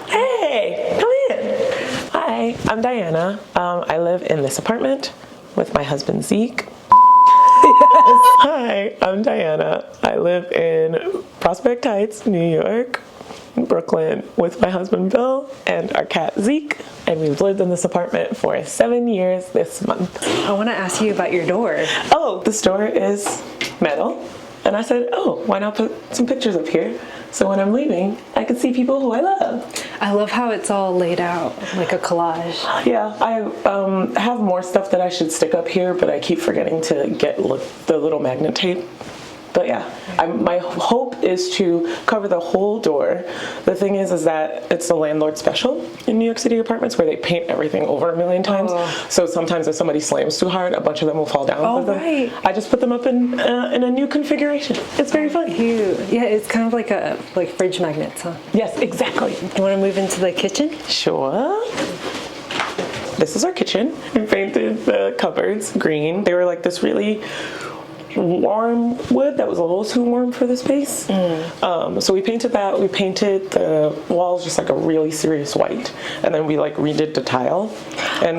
Hey, come in. Hi, I'm Diana. I live in this apartment with my husband Zeke. Yes. Hi, I'm Diana. I live in Prospect Heights, New York, Brooklyn, with my husband Bill and our cat Zeke. And we've lived in this apartment for 7 years this month. I want to ask you about your door. Oh, this door is metal. And I said, oh, why not put some pictures up here? So when I'm leaving, I can see people who I love. I love how it's all laid out like a collage. Yeah, I have more stuff that I should stick up here, but I keep forgetting to get the little magnet tape. But yeah, my hope is to cover the whole door. The thing is that it's a landlord special in New York City apartments where they paint everything over a million times. Oh. So sometimes if somebody slams too hard, a bunch of them will fall down. Oh, right. I just put them up in a new configuration. It's very fun. Cute. Yeah, it's kind of like fridge magnets, huh? Yes, exactly. Do you want to move into the kitchen? Sure. This is our kitchen. We painted the cupboards green. They were like this really warm wood that was a little too warm for the space. So we painted that. We painted the walls just like a really serious white, and then we like redid the tile. And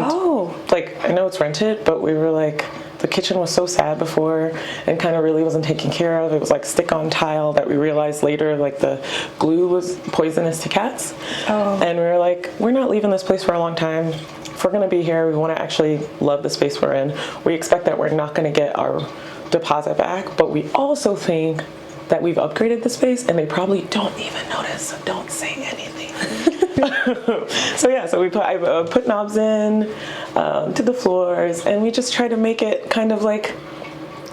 like, I know it's rented, but we were like, the kitchen was so sad before and kind of really wasn't taken care of. It was like stick-on tile that we realized later like the glue was poisonous to cats. And we were like, we're not leaving this place for a long time. If we're gonna be here, we want to actually love the space we're in. We expect that we're not going to get our deposit back, but we also think that we've upgraded the space and they probably don't even notice, so don't say anything. So I put knobs in to the floors, and we just try to make it kind of like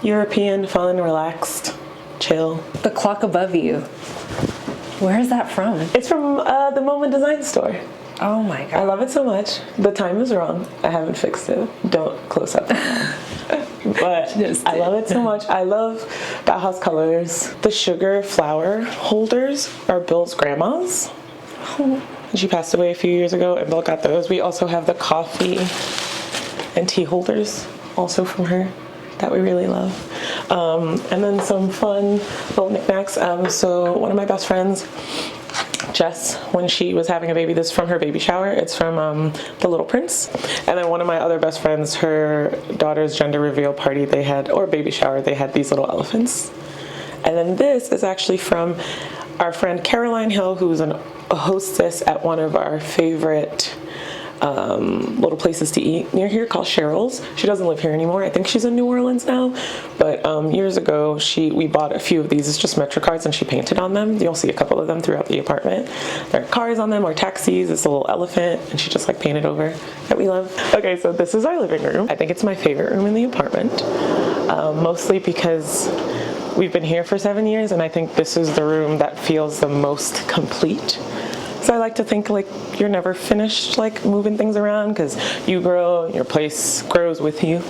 European, fun, relaxed, chill. The clock above you, where is that from? It's from the Moment Design Store. Oh my god, I love it so much. The time is wrong. I haven't fixed it. Don't close up. But I love it so much. I love Bauhaus colors. The sugar flower holders are Bill's grandma's. She passed away a few years ago, and Bill got those. We also have the coffee and tea holders, also from her, that we really love. And then some fun little knickknacks. So one of my best friends, Jess, when she was having a baby, this is from her baby shower. It's from The Little Prince. And then one of my other best friends, her daughter's gender reveal party, or baby shower, they had these little elephants. And then this is actually from our friend Caroline Hill, who's a hostess at one of our favorite little places to eat near here called Cheryl's. She doesn't live here anymore. I think she's in New Orleans now. But years ago, we bought a few of these. It's just Metrocards, and she painted on them. You'll see a couple of them throughout the apartment. There are cars on them or taxis. It's a little elephant, and she just like painted over that we love. Okay, so this is our living room. I think it's my favorite room in the apartment, mostly because we've been here for 7 years, and I think this is the room that feels the most complete. So I like to think like you're never finished like moving things around, because you grow, your place grows with you.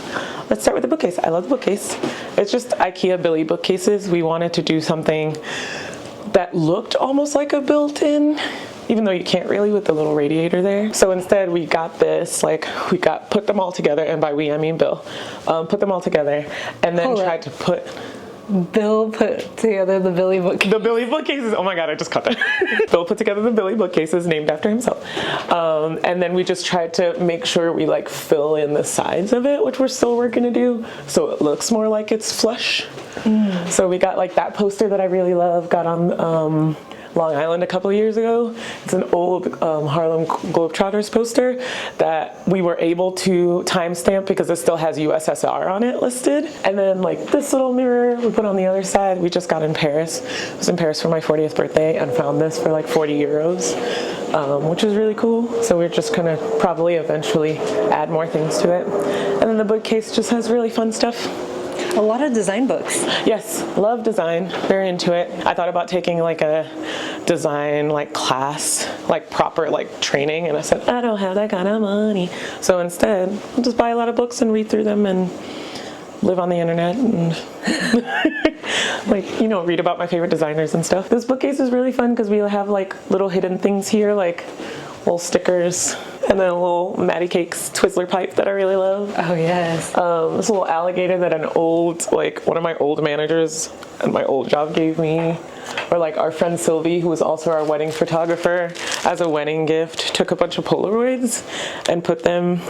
Let's start with the bookcase. I love the bookcase. It's just IKEA Billy bookcases. We wanted to do something that looked almost like a built-in, even though you can't really with the little radiator there. So instead we got this, put them all together, and by we I mean Bill, put them all together, and then tried to put... Bill put together the Billy bookcases. The Billy bookcases. Oh my god, I just caught that. Bill put together the Billy bookcases named after himself. And then we just tried to make sure we like fill in the sides of it, which we're still working to do, so it looks more like it's flush. So we got like that poster that I really love, got on Long Island a couple of years ago. It's an old Harlem Globetrotters poster that we were able to timestamp because it still has USSR on it listed. And then like this little mirror we put on the other side. We just got in Paris. I was in Paris for my 40th birthday and found this for like 40 euros, which is really cool. So we're just gonna probably eventually add more things to it. And then the bookcase just has really fun stuff. A lot of design books. Yes, love design, very into it. I thought about taking like a design like class, like proper like training, and I said, I don't have that kind of money. So instead, I'll just buy a lot of books and read through them and live on the internet and like, you know, read about my favorite designers and stuff. This bookcase is really fun because we have like little hidden things here, like little stickers, and then a little Maddie Cakes Twizzler pipe that I really love. Oh, yes. This little alligator that one of my old managers at my old job gave me. Or like our friend Sylvie, who was also our wedding photographer, as a wedding gift, took a bunch of Polaroids and put them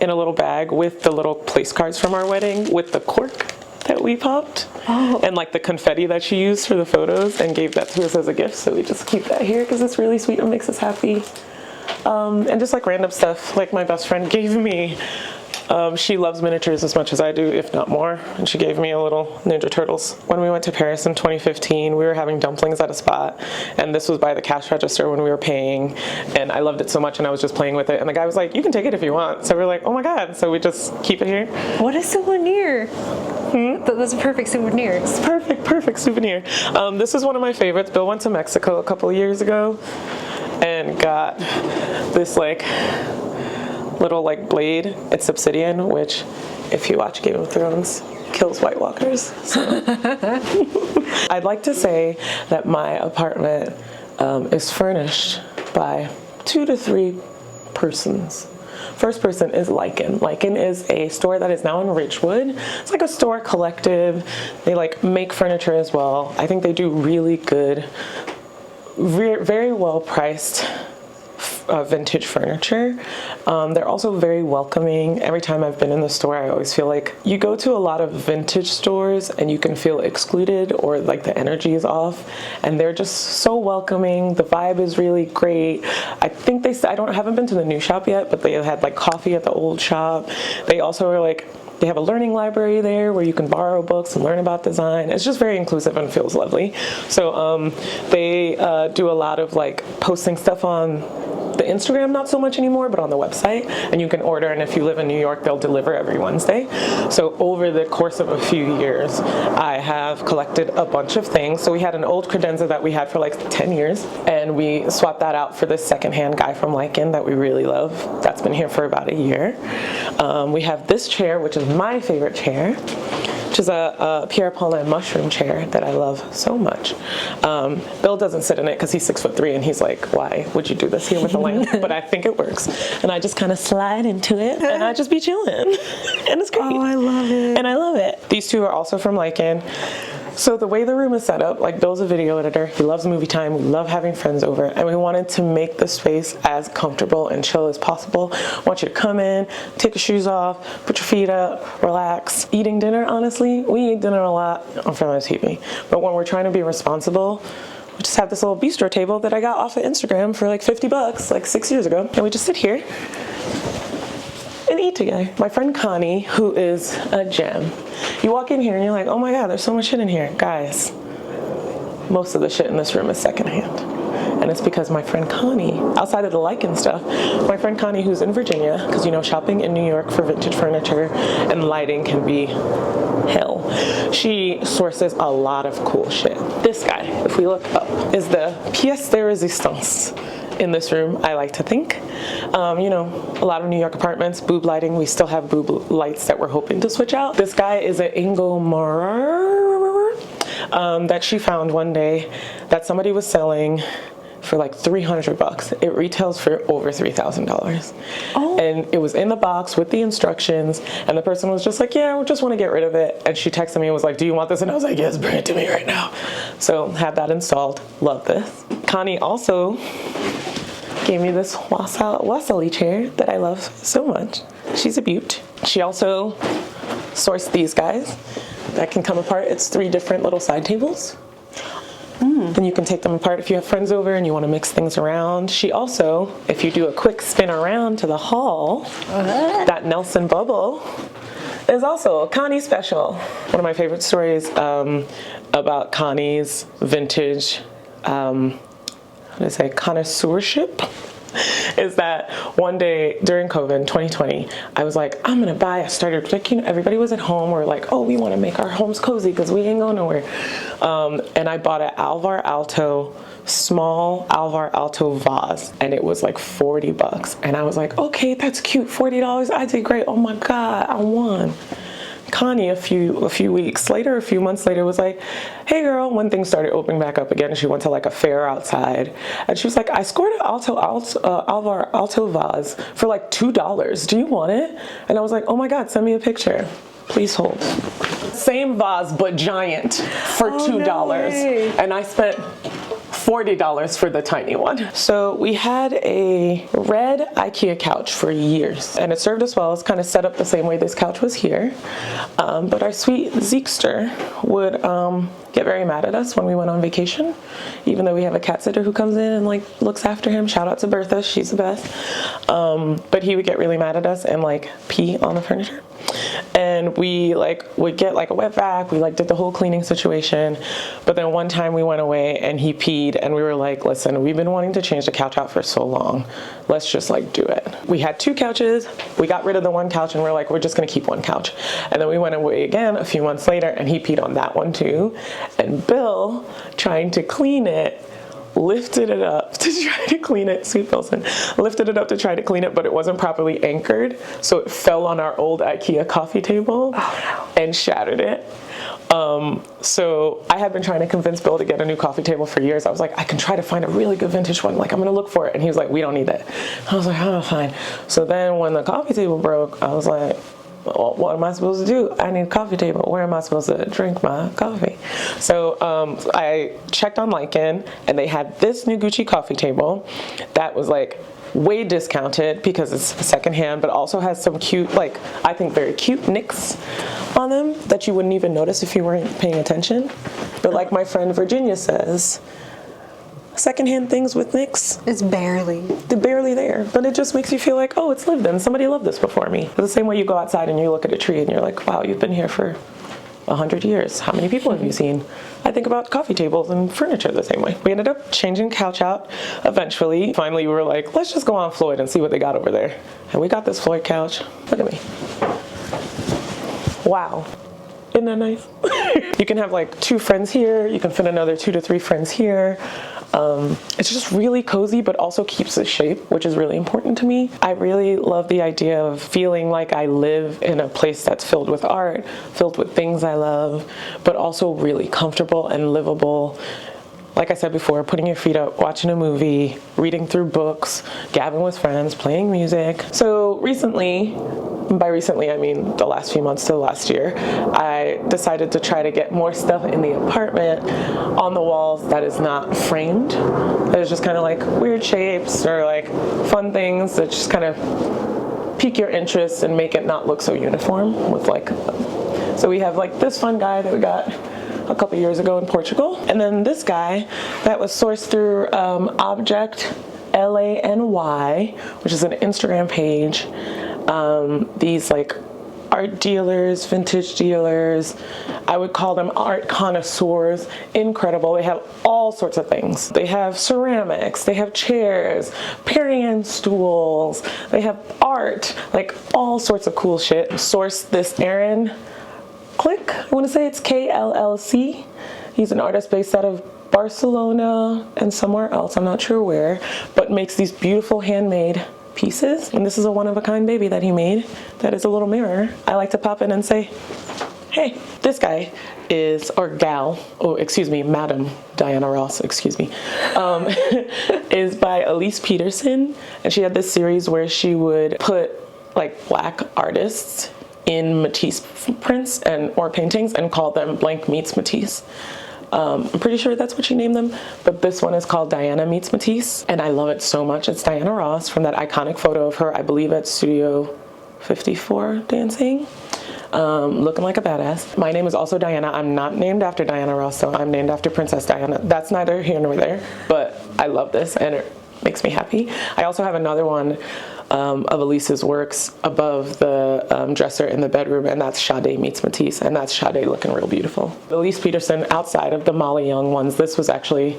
in a little bag with the little place cards from our wedding with the cork that we popped. Oh. And like the confetti that she used for the photos, and gave that to us as a gift. So we just keep that here because it's really sweet and makes us happy. And just like random stuff, like my best friend gave me. She loves miniatures as much as I do, if not more, and she gave me a little Ninja Turtles. When we went to Paris in 2015, we were having dumplings at a spot, and this was by the cash register when we were paying, and I loved it so much, and I was just playing with it, and the guy was like, you can take it if you want. So we're like, oh my god, so we just keep it here. What a souvenir. That's a perfect souvenir. It's perfect souvenir. This is one of my favorites. Bill went to Mexico a couple of years ago and got this like little like blade. It's obsidian, which if you watch Game of Thrones, kills White Walkers. So. I'd like to say that my apartment is furnished by 2 to 3 persons. First person is Lichen. Lichen is a store that is now in Ridgewood. It's like a store collective. They like make furniture as well. I think they do really good, very well priced vintage furniture. They're also very welcoming. Every time I've been in the store, I always feel like you go to a lot of vintage stores and you can feel excluded or like the energy is off, and they're just so welcoming. The vibe is really great. I think haven't been to the new shop yet, but they had like coffee at the old shop. They also are like, they have a learning library there where you can borrow books and learn about design. It's just very inclusive and feels lovely. So they do a lot of like posting stuff on the Instagram, not so much anymore, but on the website, and you can order, and if you live in New York, they'll deliver every Wednesday. So over the course of a few years, I have collected a bunch of things. So we had an old credenza that we had for like 10 years, and we swapped that out for this secondhand guy from Lichen that we really love. That's been here for about a year. We have this chair, which is my favorite chair, which is a Pierre Paulin mushroom chair that I love so much. Bill doesn't sit in it because he's 6'3" and he's like, why would you do this here with the lamp? But I think it works. And I just kind of slide into it and I just be chilling. And it's great. Oh, I love it. And I love it. These two are also from Lichen. So the way the room is set up, like Bill's a video editor, he loves movie time, we love having friends over, and we wanted to make the space as comfortable and chill as possible. I want you to come in, take your shoes off, put your feet up, relax. Eating dinner, honestly, we eat dinner a lot. I'm feeling hate me. But when we're trying to be responsible, we just have this little bistro table that I got off of Instagram for like $50, like 6 years ago. And we just sit here and eat together. My friend Connie, who is a gem. You walk in here and you're like, oh my god, there's so much shit in here. Guys, most of the shit in this room is secondhand. And it's because my friend Connie, outside of the Lichen stuff, my friend Connie, who's in Virginia, because you know, shopping in New York for vintage furniture and lighting can be hell. She sources a lot of cool shit. This guy, if we look up, is the pièce de résistance in this room, I like to think. You know, a lot of New York apartments, boob lighting, we still have boob lights that we're hoping to switch out. This guy is an Ingo Maurer that she found one day that somebody was selling for like $300. It retails for over $3,000. Oh. And it was in the box with the instructions, and the person was just like, yeah, we just want to get rid of it. And she texted me and was like, do you want this? And I was like, yes, bring it to me right now. So had that installed. Love this. Connie also gave me this Wassily chair that I love so much. She's a beaut. She also sourced these guys that can come apart. It's 3 different little side tables. Then you can take them apart if you have friends over and you want to mix things around. She also, if you do a quick spin around to the hall, that Nelson bubble is also a Connie special. One of my favorite stories about Connie's vintage, connoisseurship is that one day during COVID 2020, I was like, I'm gonna buy. I started like, you know, everybody was at home. We're like, oh, we want to make our homes cozy because we ain't going nowhere. And I bought an small Alvar Aalto vase, and it was like $40. And I was like, okay, that's cute, $40. I did great. Oh my god, I won. Connie a few weeks later, a few months later, was like, hey girl, when things started opening back up again, she went to like a fair outside, and she was like, I scored an alto vase for like $2. Do you want it? And I was like, oh my God, send me a picture. Please hold. Same vase, but giant for $2. No way. And I spent $40 for the tiny one. So we had a red IKEA couch for years, and it served us well. It's kind of set up the same way this couch was here. But our sweet Zeekster would get very mad at us when we went on vacation, even though we have a cat sitter who comes in and like looks after him. Shout out to Bertha, she's the best. But he would get really mad at us and like pee on the furniture. And we like would get like a wet vac. We like did the whole cleaning situation. But then one time we went away and he peed, and we were like, listen, we've been wanting to change the couch out for so long. Let's just like do it. We had 2 couches. We got rid of the one couch and we're like, we're just gonna keep one couch. And then we went away again a few months later and he peed on that one too. And Bill, trying to clean it, lifted it up to try to clean it. Sweet Wilson lifted it up to try to clean it, but it wasn't properly anchored, so it fell on our old IKEA coffee table and shattered it. So I had been trying to convince Bill to get a new coffee table for years. I was like, I can try to find a really good vintage one. Like, I'm gonna look for it. And he was like, we don't need that. I was like, oh, fine. So then when the coffee table broke, I was like, well, what am I supposed to do? I need a coffee table. Where am I supposed to drink my coffee? So I checked on Lichen, and they had this new Gucci coffee table that was like way discounted because it's secondhand, but also has some cute, like, I think very cute nicks on them that you wouldn't even notice if you weren't paying attention. But like my friend Virginia says, secondhand things with nicks, It's barely. they're barely there, but it just makes you feel like, oh, it's lived in. Somebody loved this before me. It's the same way you go outside and you look at a tree and you're like, wow, you've been here for 100 years. How many people have you seen? I think about coffee tables and furniture the same way. We ended up changing the couch out eventually. Finally, we were like, let's just go on Floyd and see what they got over there. And we got this Floyd couch. Look at me. Wow. Isn't that nice? You can have like 2 friends here. You can fit another 2 to 3 friends here. It's just really cozy, but also keeps the shape, which is really important to me. I really love the idea of feeling like I live in a place that's filled with art, filled with things I love, but also really comfortable and livable. Like I said before, putting your feet up, watching a movie, reading through books, gabbing with friends, playing music. So recently, by recently I mean the last few months to last year, I decided to try to get more stuff in the apartment on the walls that is not framed. That is just kind of like weird shapes or like fun things that just kind of pique your interest and make it not look so uniform with like, so we have like this fun guy that we got a couple years ago in Portugal. And then this guy that was sourced through Objet LA NY, which is an Instagram page. These like art dealers, vintage dealers, I would call them art connoisseurs. Incredible. They have all sorts of things. They have ceramics, they have chairs, Perian stools, they have art, like all sorts of cool shit. Sourced this Aaron Click, I want to say it's KLLC. He's an artist based out of Barcelona and somewhere else, I'm not sure where, but makes these beautiful handmade pieces. And this is a one-of-a-kind baby that he made that is a little mirror. I like to pop in and say, hey, this guy is, or gal, oh, excuse me, Madam Diana Ross, excuse me, is by Elise Peterson. And she had this series where she would put like Black artists in Matisse prints and or paintings and call them Blank Meets Matisse. I'm pretty sure that's what she named them, but this one is called Diana Meets Matisse, and I love it so much. It's Diana Ross from that iconic photo of her, I believe at Studio 54 dancing, looking like a badass. My name is also Diana. I'm not named after Diana Ross, so I'm named after Princess Diana. That's neither here nor there, but I love this and it makes me happy. I also have another one of Elise's works above the dresser in the bedroom, and that's Sade Meets Matisse, and that's Sade looking real beautiful. Elise Peterson, outside of the Molly Young ones, this was actually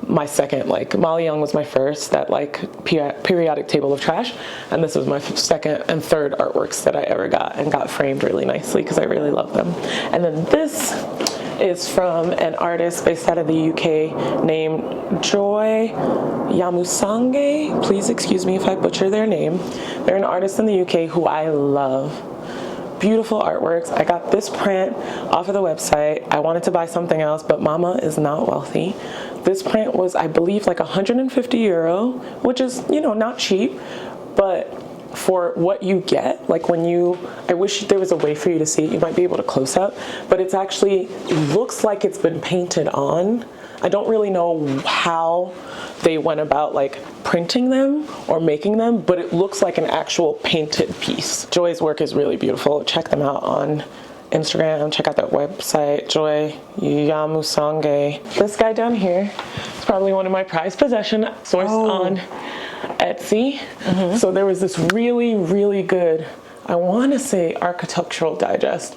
my second, like Molly Young was my first, that like periodic table of trash, and this was my second and third artworks that I ever got and got framed really nicely because I really love them. And then this is from an artist based out of the UK named Joy Yamusangie. Please excuse me if I butcher their name. They're an artist in the UK who I love. beautiful artworks. I got this print off of the website. I wanted to buy something else, but mama is not wealthy. This print was, I believe, like 150 euro, which is, you know, not cheap, but for what you get, like when you, I wish there was a way for you to see it. You might be able to close up, but it's actually, looks like it's been painted on. I don't really know how they went about like printing them or making them, but it looks like an actual painted piece. Joy's work is really beautiful. Check them out on Instagram. Check out that website, Joy Yamusangie. This guy down here is probably one of my prized possessions, sourced on Etsy. So there was this really, really good, I want to say Architectural Digest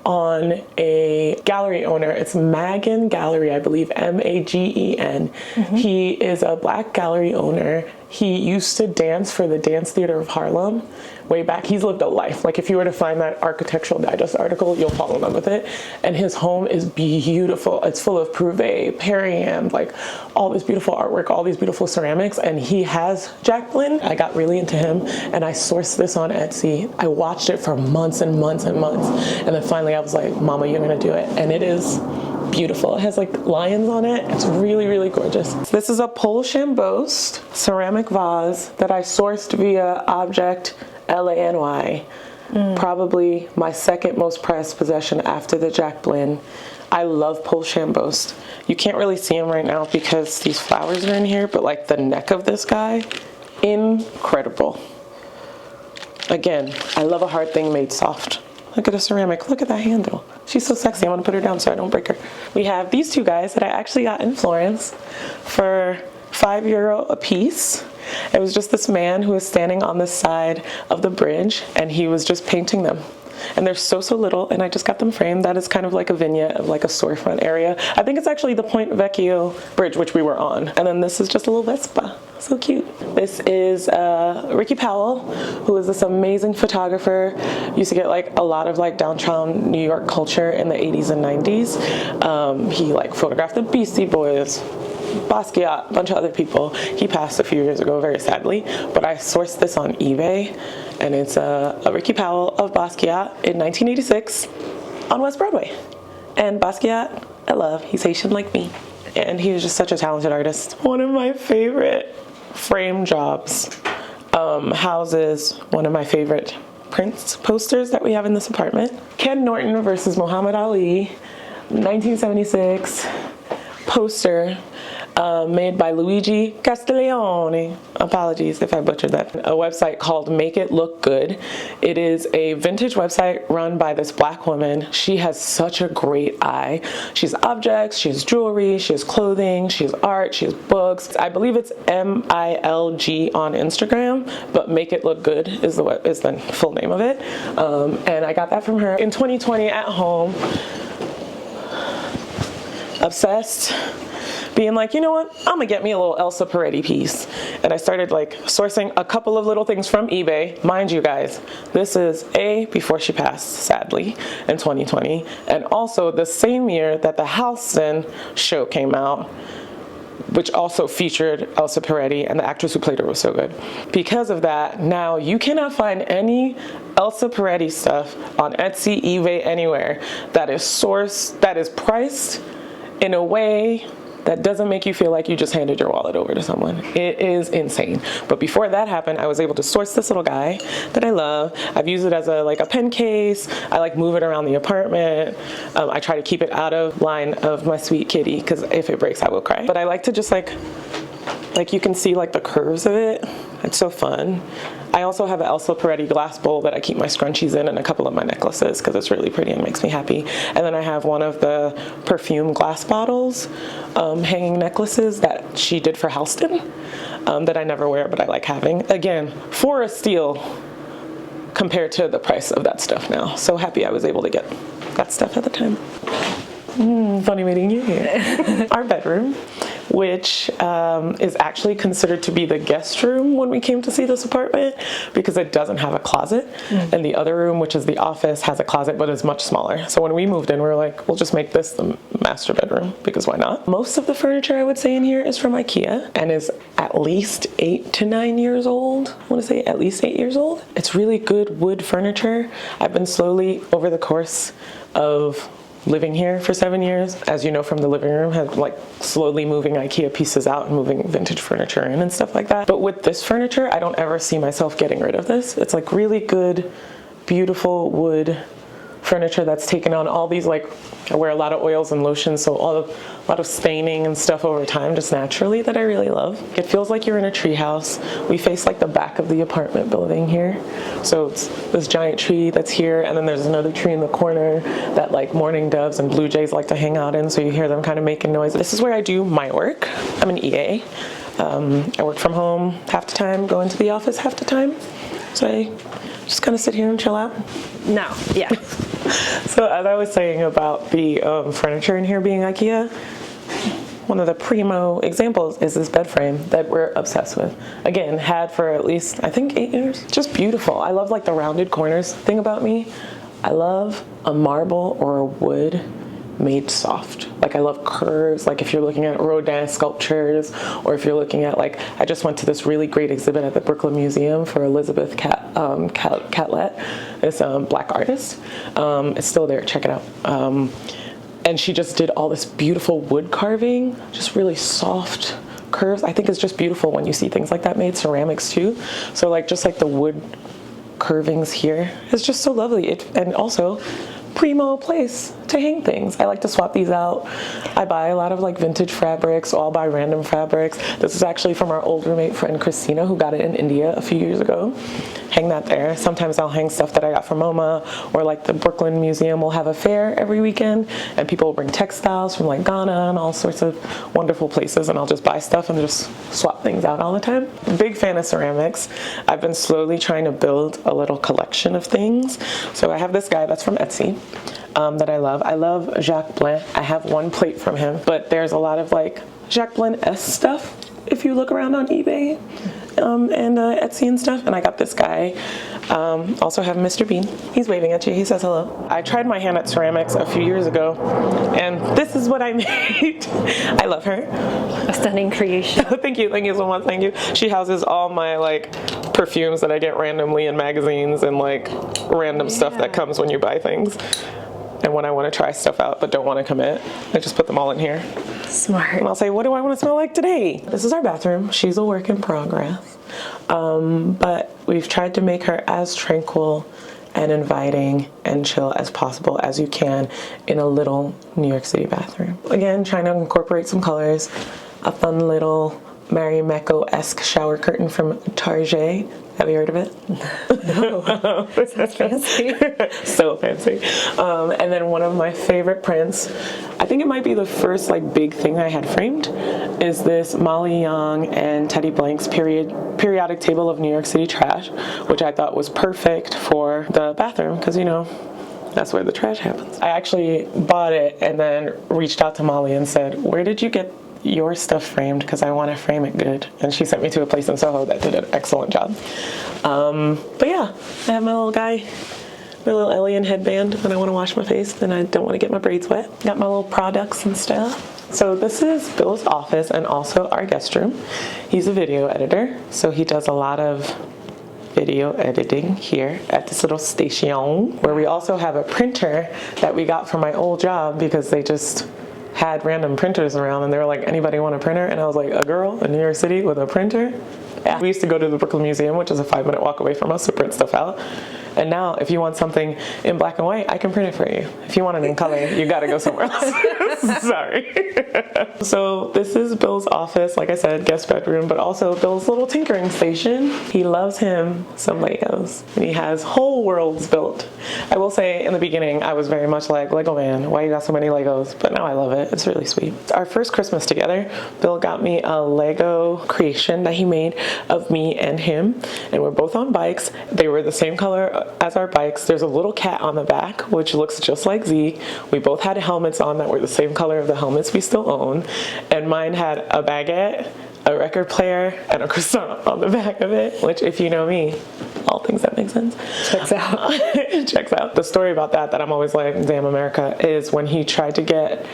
on a gallery owner. It's Magen Gallery, I believe, M-A-G-E-N. He is a black gallery owner. He used to dance for the Dance Theater of Harlem way back. He's lived a life. Like if you were to find that Architectural Digest article, you'll fall in love with it. And his home is beautiful. It's full of Prouvé, Perriand, like all this beautiful artwork, all these beautiful ceramics. And he has Jack Blinn. I got really into him and I sourced this on Etsy. I watched it for months and months and months. And then finally I was like, Mama, you're gonna do it. And it is beautiful. It has like lions on it. It's really, really gorgeous. This is a Polish embossed ceramic vase that I sourced via Objet LA NY. Probably my second most prized possession after the Jack Blinn. I love Polish embossed. You can't really see them right now because these flowers are in here, but like the neck of this guy, incredible. Again, I love a hard thing made soft. Look at the ceramic. Look at that handle. She's so sexy. I want to put her down so I don't break her. We have these two guys that I actually got in Florence for €5 a piece. It was just this man who was standing on the side of the bridge and he was just painting them. And they're so little, and I just got them framed. That is kind of like a vignette of like a storefront area. I think it's actually the Point Vecchio bridge, which we were on. And then this is just a little Vespa. So cute. This is Ricky Powell, who is this amazing photographer. Used to get like a lot of like downtown New York culture in the 80s and 90s. He like photographed the Beastie Boys, Basquiat, a bunch of other people. He passed a few years ago, very sadly, but I sourced this on eBay, and it's a Ricky Powell of Basquiat in 1986 on West Broadway. And Basquiat, I love. He's Haitian like me, and he was just such a talented artist. One of my favorite frame jobs houses one of my favorite Prince posters that we have in this apartment. Ken Norton versus Muhammad Ali, 1976 poster. Made by Luigi Castiglione. Apologies if I butchered that. A website called Make It Look Good. It is a vintage website run by this black woman. She has such a great eye. She has objects, she has jewelry, she has clothing, she has art, she has books. I believe it's MILG on Instagram, but Make It Look Good is the full name of it. And I got that from her in 2020 at home. Obsessed. Being like, you know what, I'm gonna get me a little Elsa Peretti piece. And I started like sourcing a couple of little things from eBay. Mind you guys, this is before she passed, sadly, in 2020. And also the same year that the Houston show came out, which also featured Elsa Peretti, and the actress who played her was so good. Because of that, now you cannot find any Elsa Peretti stuff on Etsy, eBay, anywhere that is sourced, that is priced in a way that doesn't make you feel like you just handed your wallet over to someone. It is insane. But before that happened, I was able to source this little guy that I love. I've used it as a pen case. I like move it around the apartment. I try to keep it out of line of my sweet kitty, because if it breaks, I will cry. But I like to just like you can see like the curves of it. It's so fun. I also have an Elsa Peretti glass bowl that I keep my scrunchies in and a couple of my necklaces because it's really pretty and makes me happy. And then I have one of the perfume glass bottles, hanging necklaces that she did for Houston that I never wear, but I like having. Again, for a steal compared to the price of that stuff now. So happy I was able to get that stuff at the time. Funny meeting you here. Our bedroom. which is actually considered to be the guest room when we came to see this apartment because it doesn't have a closet. And the other room, which is the office, has a closet but is much smaller. So when we moved in, we were like, we'll just make this the master bedroom because why not? Most of the furniture I would say in here is from IKEA and is at least 8 to 9 years old. I want to say at least 8 years old. It's really good wood furniture. I've been slowly, over the course of living here for 7 years, as you know from the living room, have like slowly moving IKEA pieces out and moving vintage furniture in and stuff like that. But with this furniture, I don't ever see myself getting rid of this. It's like really good, beautiful wood furniture that's taken on all these, like, I wear a lot of oils and lotions, so a lot of staining and stuff over time just naturally that I really love. It feels like you're in a tree house. We face like the back of the apartment building here. So it's this giant tree that's here, and then there's another tree in the corner that like mourning doves and blue jays like to hang out in, so you hear them kind of making noise. This is where I do my work. I'm an EA. I work from home half the time, go into the office half the time. So I just kind of sit here and chill out. No, yeah. So as I was saying about the furniture in here being IKEA, one of the primo examples is this bed frame that we're obsessed with. Again, had for at least, I think, 8 years. Just beautiful. I love like the rounded corners. Thing about me, I love a marble or a wood made soft. Like I love curves, like if you're looking at Rodin sculptures, or if you're looking at, like, I just went to this really great exhibit at the Brooklyn Museum for Elizabeth Catlett, this black artist. It's still there, check it out. And she just did all this beautiful wood carving, just really soft curves. I think it's just beautiful when you see things like that made, ceramics too. So like just like the wood curvings here, it's just so lovely. And also primo place to hang things. I like to swap these out. I buy a lot of like vintage fabrics, so I'll buy random fabrics. This is actually from our old roommate friend Christina, who got it in India a few years ago. Hang that there. Sometimes I'll hang stuff that I got from MoMA, or like the Brooklyn Museum will have a fair every weekend and people will bring textiles from like Ghana and all sorts of wonderful places, and I'll just buy stuff and just swap things out all the time. Big fan of ceramics. I've been slowly trying to build a little collection of things. So I have this guy that's from Etsy that I love. I love Jacques Blanc. I have one plate from him, but there's a lot of like Jacques Blanc-esque stuff if you look around on eBay and Etsy and stuff. And I got this guy. Also have Mr. Bean. He's waving at you. He says hello. I tried my hand at ceramics a few years ago, and this is what I made. I love her. A stunning creation. Thank you so much. Thank you. She houses all my like perfumes that I get randomly in magazines and like random stuff that comes when you buy things. And when I want to try stuff out but don't want to commit, I just put them all in here. Smart. And I'll say, what do I want to smell like today? This is our bathroom. She's a work in progress. But we've tried to make her as tranquil and inviting and chill as possible as you can in a little New York City bathroom. Again, trying to incorporate some colors. A fun little Marimekko-esque shower curtain from Target. Have you heard of it? No. Sounds fancy. So fancy. And then one of my favorite prints, I think it might be the first like big thing I had framed, is this Molly Young and Teddy Blank's periodic table of New York City trash, which I thought was perfect for the bathroom because, you know, that's where the trash happens. I actually bought it and then reached out to Molly and said, where did you get your stuff framed, because I want to frame it good. And she sent me to a place in Soho that did an excellent job. But yeah, I have my little guy, my little alien headband when I want to wash my face and I don't want to get my braids wet. Got my little products and stuff. So this is Bill's office and also our guest room. He's a video editor, so he does a lot of video editing here at this little station, where we also have a printer that we got from my old job because they just had random printers around and they were like, anybody want a printer? And I was like, a girl in New York City with a printer? Yeah. We used to go to the Brooklyn Museum, which is a 5-minute walk away from us, to print stuff out. And now if you want something in black and white, I can print it for you. If you want it in color, you gotta go somewhere else. Sorry. So this is Bill's office, like I said, guest bedroom, but also Bill's little tinkering station. He loves him some Legos. And he has whole worlds built I will say in the beginning, I was very much like, Lego man, why you got so many Legos? But now I love it. It's really sweet. Our first Christmas together, Bill got me a Lego creation that he made of me and him. And we're both on bikes. They were the same color as our bikes. There's a little cat on the back, which looks just like Z. We both had helmets on that were the same color of the helmets we still own. And mine had a baguette, a record player, and a croissant on the back of it, which if you know me, all things that make sense. Checks out. Checks out. The story about that I'm always like, damn America, is when he tried to get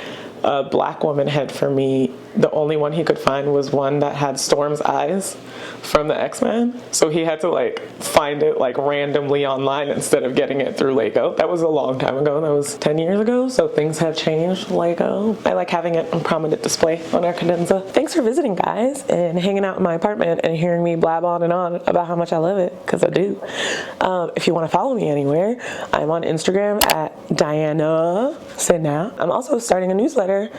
a black woman head for me, the only one he could find was one that had Storm's eyes from the X-Men. So he had to like find it like randomly online instead of getting it through Lego. That was a long time ago. That was 10 years ago. So things have changed. Lego. I like having it on prominent display on our cadenza. Thanks for visiting, guys, and hanging out in my apartment and hearing me blab on and on about how much I love it, because I do. If you want to follow me anywhere, I'm on Instagram at Diana Sena. I'm also starting a newsletter,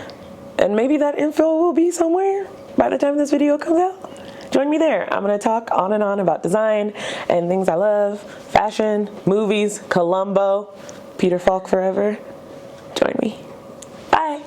and maybe that info will be somewhere by the time this video comes out. Join me there. I'm going to talk on and on about design and things I love, fashion, movies, Columbo, Peter Falk forever. Join me. Bye.